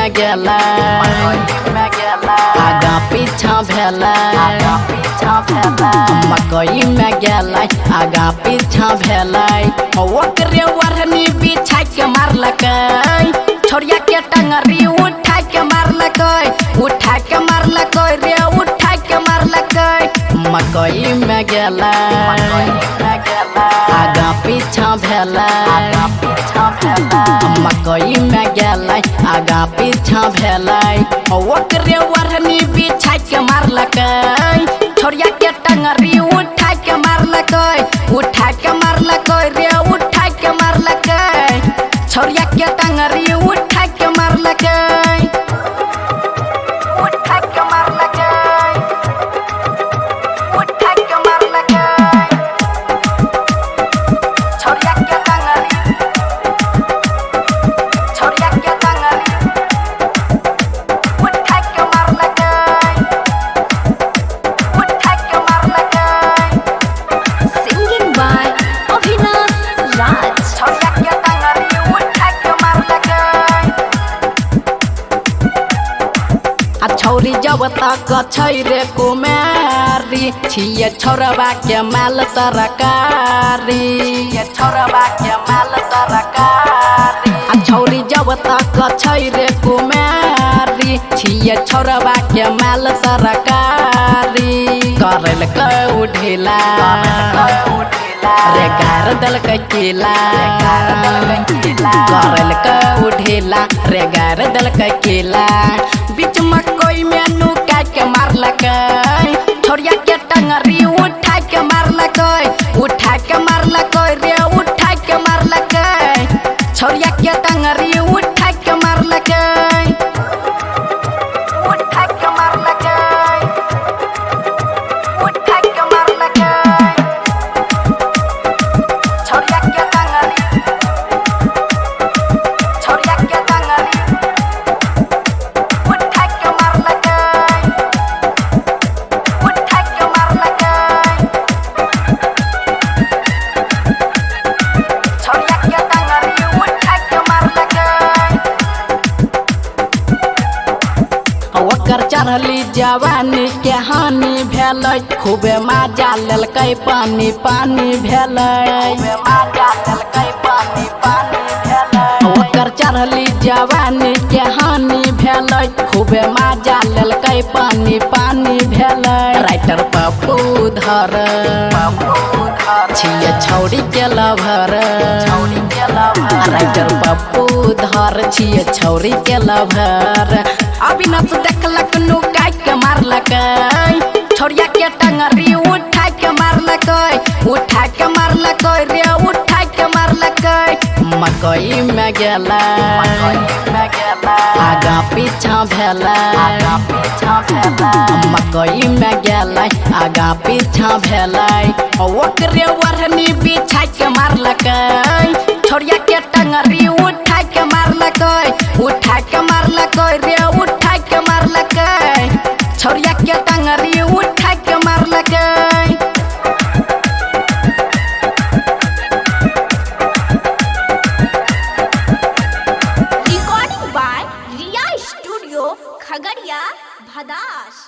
में गेला आगा पीछा भेला मकई में गेला आगा पीछा भेला ओकरे वरनी बिछा के मारलकै छोरिया के टंगरी उठा के मारलकै रे उठा के मारलकै मकई में गेला आगा पीछा भेला मकई में गेला आगा पीछा भेला ओकरे वरनी बिछा के मारलकै छोरिया के टंगरी उठा के मारलकै रे उठा के मारलकै छोरिया के टंगरी उठा के मारलकै छौरी जब तक छै रे कुमारी छिए छोरबा के माल सरकारी छौरी जब तक छै रे कुमारी छिए छोरबा के माल सरकारी करल कौ ढीला रे गार दलकै किला करल कौ ढीला रे गार दलकै किला बीच मकई में नुका के मारलकै छोरिया के टंगरी उठा के मारलकै रे उठा के मारलकै छोरिया के टंगरी उठा के मारलकै चढ़ली जवानी के हानि भेलै खूबे मजा लेलकै पानी भेलै ओकर चढ़ली जवानी के हानि भेलै खूबे मजा लेलकै पानी भेलै राइटर पप्पू धर छिए छौरी के लभर राइटर पप्पू धर छिए छौरी के लभर अविनाश देखलक नुका के मारलकै छोरिया के टंगरी उठा के मारलकै रे उठा के मारलकै मकई में गेला आगा पीछा भेला मकई में गेला आगा पीछा भेला ओकरे वरनी बिछा के मारलकै छोरिया के टंगरी उठा के मारलकै रे उठा के मारलकै छोरिया के टंगरी उठा के मारलकै recording by Riya studio Khagaria Bhadas.